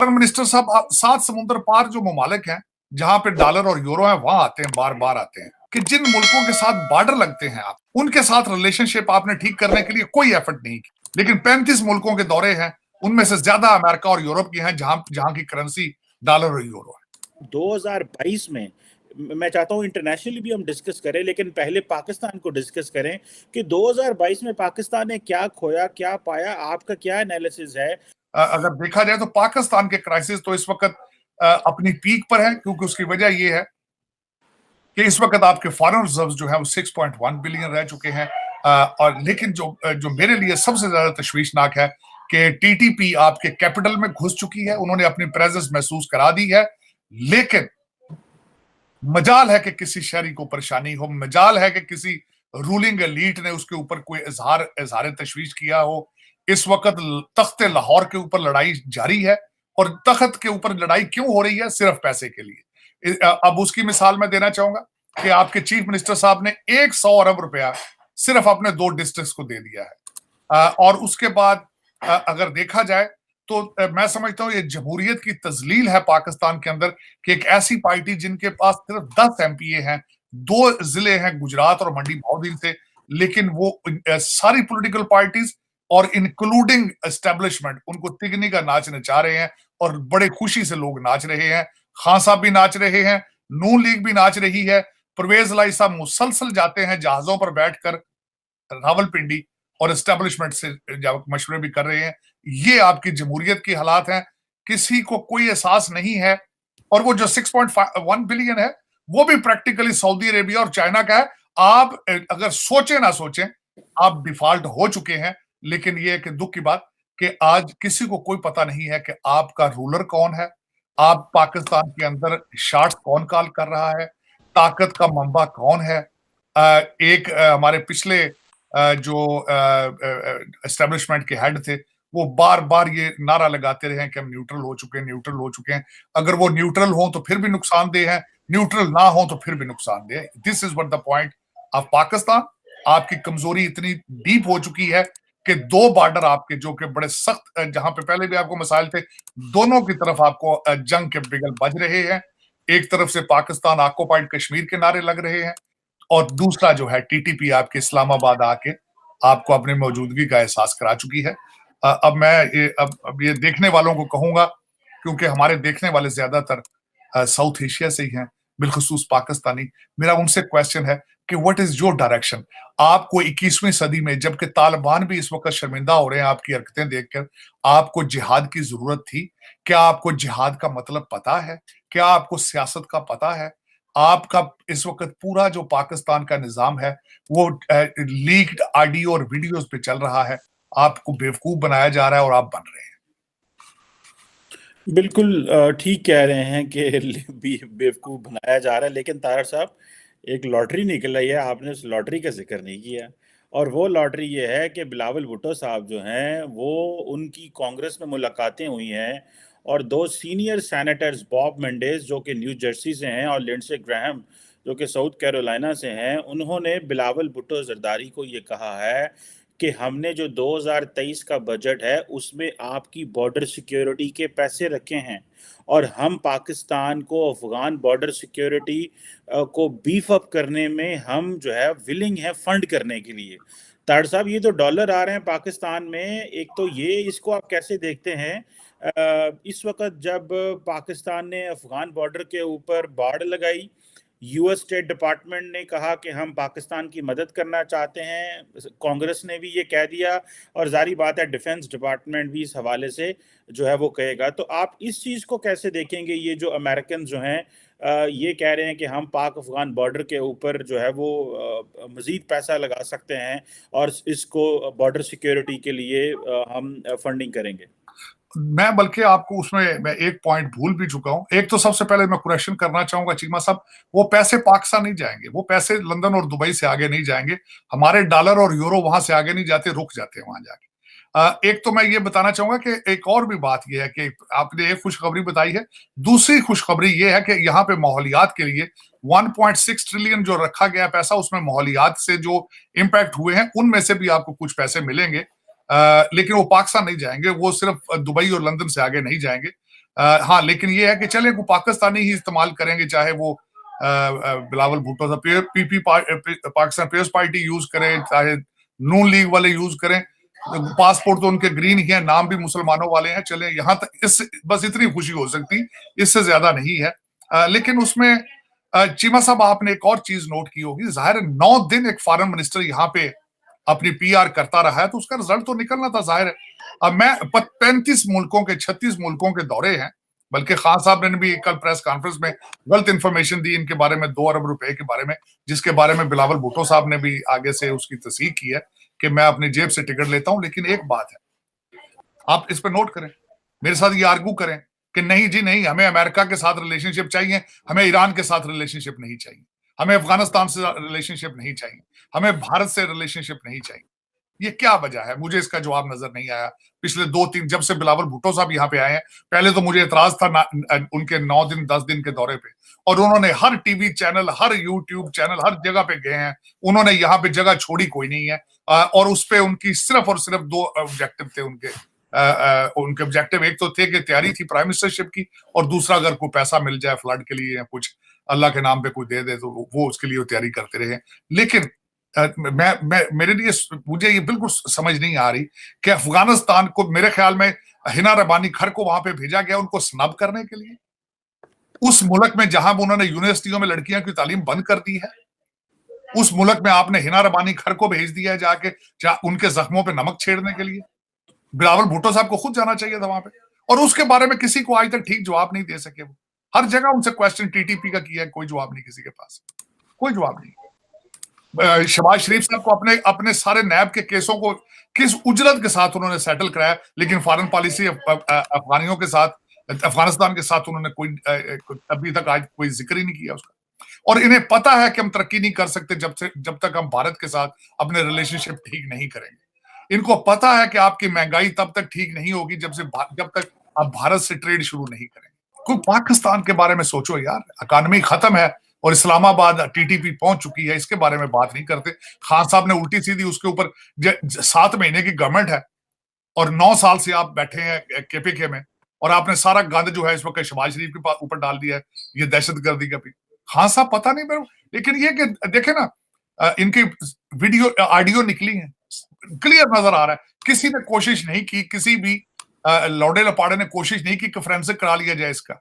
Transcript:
Minister साहब 7 समुंदर पार जो ममालिक हैं जहां पे डॉलर और यूरो है वहां आते हैं, बार बार आते हैं कि जिन मुल्कों के साथ बॉर्डर लगते हैं आप उनके साथ रिलेशनशिप आपने ठीक करने के लिए कोई एफर्ट नहीं की, लेकिन 35 मुल्कों के दौरे हैं, उनमें से ज्यादा अमेरिका और यूरोप की हैं जहां की करेंसी डॉलर और यूरो है। 2022 में मैं चाहता हूं इंटरनेशनली भी हम डिस्कस करें, लेकिन पहले पाकिस्तान को डिस्कस करें कि 2022 में पाकिस्तान ने क्या खोया, क्या पाया, आपका क्या एनालिसिस है? अगर देखा जाए तो पाकिस्तान के क्राइसिस तो इस वक्त अपनी पीक पर है, क्योंकि उसकी वजह यह है कि इस वक्त आपके फॉरेन रिजर्व्स जो है वो 6.1 बिलियन रह चुके हैं। और लेकिन जो मेरे लिए सबसे ज्यादा तशवीशनाक है कि टीटीपी आपके कैपिटल में घुस चुकी है, उन्होंने अपनी प्रेजेंस महसूस करा दी है, लेकिन मजाल है कि किसी शहरी को परेशानी हो, मजाल है कि किसी रूलिंग एलीट ने उसके ऊपर कोई इजहार तशवीश किया हो। इस वक्त तख्त लाहौर के ऊपर लड़ाई जारी है, और तख्त के ऊपर लड़ाई क्यों हो रही है? सिर्फ पैसे के लिए। अब उसकी मिसाल मैं देना चाहूंगा कि आपके चीफ मिनिस्टर साहब ने 100 अरब रुपया सिर्फ अपने 2 डिस्ट्रिक्ट्स को दे दिया है। और उसके बाद अगर देखा जाए तो मैं समझता हूं ये जमहूरियत की तजलील है पाकिस्तान के अंदर कि एक ऐसी पार्टी जिनके पास सिर्फ 10 एमपीए हैं, 2 जिले हैं गुजरात और मंडी बहाउद्दीन से, लेकिन वो सारी पॉलिटिकल पार्टीज और इंक्लूडिंग एस्टेब्लिशमेंट उनको तिगनी का नाच नचा रहे हैं, और बड़े खुशी से लोग नाच रहे हैं। खान साहब भी नाच रहे हैं, नून लीग भी नाच रही है, परवेज लाई साहब मुसलसल जाते हैं जहाजों पर बैठकर रावलपिंडी और एस्टेब्लिशमेंट से मशवरे भी कर रहे हैं। ये आपकी जमहूरियत की हालात हैं, किसी को कोई एहसास नहीं है। और वो जो 6.1 बिलियन है वो भी प्रैक्टिकली सऊदी अरेबिया और चाइना का है। आप अगर सोचे ना सोचें, आप डिफॉल्ट हो चुके हैं। लेकिन ये कि दुख की बात कि आज किसी को कोई पता नहीं है कि आपका रूलर कौन है, आप पाकिस्तान के अंदर शार्ट्स कौन कॉल कर रहा है, ताकत का मंबा कौन है। एक हमारे पिछले जो एस्टेब्लिशमेंट के हेड थे वो बार बार ये नारा लगाते रहे कि हम न्यूट्रल हो चुके हैं, न्यूट्रल हो चुके हैं। अगर वो न्यूट्रल हो तो फिर भी नुकसानदेह है, न्यूट्रल ना हो तो फिर भी नुकसानदेह। This is what the point of Pakistan. आपकी कमजोरी इतनी डीप हो चुकी है कि 2 बॉर्डर आपके जो कि बड़े सख्त, जहां पे पहले भी आपको मसाइल थे, दोनों की तरफ आपको जंग के बिगल बज रहे हैं। एक तरफ से पाकिस्तान ऑक्युपाइड कश्मीर के नारे लग रहे हैं, और दूसरा जो है टीटीपी आपके इस्लामाबाद आके आपको अपनी मौजूदगी का एहसास करा चुकी है। अब मैं ये देखने वालों को कहूंगा, क्योंकि हमारे देखने वाले ज्यादातर साउथ एशिया से ही हैं, बिलखुसूस पाकिस्तानी। मेरा उनसे क्वेश्चन है कि व्हाट इज योर डायरेक्शन? आपको 21वीं सदी में, जबकि तालिबान भी इस वक्त शर्मिंदा हो रहे हैं आपकी हरकतें देखकर, आपको जिहाद की जरूरत थी? क्या आपको जिहाद का मतलब पता है? क्या आपको सियासत का पता है? आपका इस वक्त पूरा जो पाकिस्तान का निजाम है वो लीक्ड ऑडियो और वीडियोस पे चल रहा है। आपको बेवकूफ बनाया जा रहा है और आप बन रहे हैं। बिल्कुल ठीक कह रहे हैं कि बेवकूफ बनाया जा रहा है, लेकिन तारड़ साहब एक लॉटरी निकल रही है, आपने उस लॉटरी का जिक्र नहीं किया। और वो लॉटरी ये है कि बिलावल भुट्टो साहब जो हैं वो उनकी कांग्रेस में मुलाकातें हुई हैं, और 2 सीनियर सेनेटर्स बॉब मेंडेस जो कि न्यू जर्सी से हैं और लिंडसे ग्राहम जो कि साउथ कैरोलिना से हैं, उन्होंने बिलावल भुट्टो जरदारी को ये कहा है कि हमने जो 2023 का बजट है उसमें आपकी बॉर्डर सिक्योरिटी के पैसे रखे हैं, और हम पाकिस्तान को अफगान बॉर्डर सिक्योरिटी को बीफ अप करने में हम जो है विलिंग है फंड करने के लिए। ताड़ साहब, ये जो डॉलर आ रहे हैं पाकिस्तान में, एक तो ये, इसको आप कैसे देखते हैं? इस वक्त जब पाकिस्तान ने अफगान बॉर्डर के ऊपर बाड़ लगाई, यूएस स्टेट डिपार्टमेंट ने कहा कि हम पाकिस्तान की मदद करना चाहते हैं, कांग्रेस ने भी ये कह दिया, और जारी बात है डिफेंस डिपार्टमेंट भी इस हवाले से जो है वो कहेगा। तो आप इस चीज़ को कैसे देखेंगे? ये जो अमेरिकन जो हैं ये कह रहे हैं कि हम पाक अफगान बॉर्डर के ऊपर जो है वो मज़ीद पैसा लगा सकते हैं और इसको बॉर्डर सिक्योरिटी के लिए हम फंडिंग करेंगे। मैं बल्कि आपको उसमें मैं एक पॉइंट भूल भी चुका हूं। एक तो सबसे पहले मैं कुरेक्शन करना चाहूंगा चीमा साहब, वो पैसे पाकिस्तान नहीं जाएंगे, वो पैसे लंदन और दुबई से आगे नहीं जाएंगे। हमारे डॉलर और यूरो वहां से आगे नहीं जाते, रुक जाते हैं वहां जाके। एक तो मैं ये बताना चाहूंगा कि एक और भी बात यह है कि आपने एक खुशखबरी बताई है, दूसरी खुशखबरी ये है कि यहाँ पे माहौलियात के लिए 1.6 ट्रिलियन जो रखा गया पैसा, उसमें माहौलियात से जो इम्पैक्ट हुए हैं उनमें से भी आपको कुछ पैसे मिलेंगे। लेकिन वो पाकिस्तान नहीं जाएंगे, वो सिर्फ दुबई और लंदन से आगे नहीं जाएंगे। ہاں لیکن یہ ہے کہ چلے وہ پاکستانی ہی استعمال کریں گے, چاہے وہ بلاول بھٹو صاحب پی پی پاکستان پیپلز پارٹی یوز کریں, چاہے نون لیگ والے یوز کریں, پاسپورٹ تو ان کے گرین ہی ہیں, نام بھی مسلمانوں والے ہیں, چلے یہاں تک بس اتنی خوشی ہو سکتی, اس سے زیادہ نہیں ہے. لیکن اس میں چیمہ صاحب آپ نے ایک اور چیز نوٹ کی ہوگی, ظاہر ہے 9 دن ایک فارن منسٹر یہاں پہ اپنی پی آر کرتا رہا ہے تو اس کا رزلٹ تو نکلنا تھا ظاہر ہے. اب میں 35 ملکوں کے 36 ملکوں کے دورے ہیں, بلکہ خان صاحب نے بھی کل پریس کانفرنس میں غلط انفارمیشن دی ان کے بارے میں 2 ارب روپے کے بارے میں, جس کے بارے میں بلاول بھٹو صاحب نے بھی آگے سے اس کی تصحیح کی ہے کہ میں اپنی جیب سے ٹکٹ لیتا ہوں. لیکن ایک بات ہے, آپ اس پہ نوٹ کریں, میرے ساتھ یہ آرگو کریں کہ نہیں جی نہیں, ہمیں امریکہ کے ساتھ ریلیشن شپ چاہیے, ہمیں ایران کے ساتھ ریلیشن شپ نہیں چاہیے, ہمیں افغانستان سے ریلیشن شپ نہیں چاہیے, ہمیں بھارت سے ریلیشن شپ نہیں چاہیے. یہ کیا وجہ ہے؟ مجھے اس کا جواب نظر نہیں آیا پچھلے 2-3 جب سے بلاول بھٹو صاحب یہاں پہ آئے ہیں. پہلے تو مجھے اعتراض تھا ان کے 9 دن 10 دن کے دورے پہ, اور انہوں نے ہر ٹی وی چینل, ہر یوٹیوب چینل, ہر جگہ پہ گئے ہیں, انہوں نے یہاں پہ جگہ چھوڑی کوئی نہیں ہے, اور اس پہ ان کی صرف اور صرف 2 آبجیکٹو تھے ان کے آبجیکٹو. ایک تو تھے کہ تیاری تھی پرائم منسٹرشپ کی, اور دوسرا اگر کوئی پیسہ مل جائے فلڈ کے لیے یا کچھ اللہ کے نام پہ کوئی دے دے تو وہ اس کے لیے تیاری کرتے رہے. لیکن میرے لیے مجھے یہ بالکل سمجھ نہیں آ رہی کہ افغانستان کو, میرے خیال میں ہنا ربانی کھر کو وہاں پہ بھیجا گیا ان کو سنب کرنے کے لیے, اس ملک میں جہاں انہوں نے یونیورسٹیوں میں لڑکیاں کی تعلیم بند کر دی ہے, اس ملک میں آپ نے ہنا ربانی کھر کو بھیج دیا ہے جا کے ان کے زخموں پہ نمک چھیڑنے کے لیے. بلاول بھٹو صاحب کو خود جانا چاہیے تھا وہاں پہ, اور اس کے بارے میں کسی کو آج تک ٹھیک جواب نہیں دے سکے. وہ ہر جگہ ان سے کوشچن ٹی ٹی پی کا کیا ہے, کوئی جواب نہیں کسی کے پاس, کوئی جواب نہیں. شہباز شریف صاحب کو اپنے سارے نیب کے کیسوں کو کس اجرت کے ساتھ انہوں نے سیٹل کرایا, لیکن فارن پالیسی افغانیوں کے ساتھ, افغانستان کے ساتھ انہوں نے کوئی ابھی تک آج کوئی ذکر ہی نہیں کیا اس کا. اور انہیں پتا ہے کہ ہم ترقی نہیں کر سکتے جب تک ہم بھارت کے ساتھ اپنے ریلیشن شپ ٹھیک نہیں کریں گے. ان کو پتا ہے کہ آپ کی مہنگائی تب تک ٹھیک نہیں ہوگی جب تک آپ بھارت سے ٹریڈ شروع نہیں کریں گے. کوئی پاکستان کے بارے میں سوچو یار, اکانومی ختم ہے اور اسلام آباد ٹی ٹی پی پہنچ چکی ہے, اس کے بارے میں بات نہیں کرتے. خان صاحب نے الٹی سیدھی اس کے اوپر 7 مہینے کی گورنمنٹ ہے اور 9 سال سے آپ بیٹھے ہیں کے پی کے میں, اور آپ نے سارا گند جو ہے اس وقت شہباز شریف کے اوپر ڈال دیا ہے, یہ دہشت گردی کا بھی. خان صاحب پتہ نہیں میرے, لیکن یہ کہ دیکھیں نا ان کی ویڈیو آڈیو نکلی ہیں, کلیئر نظر آ رہا ہے کسی نے کوشش نہیں کی, کسی بھی لوڑے لپاڑے نے کوشش نہیں کی کہ فرینسک کرا لیا جائے اس کا.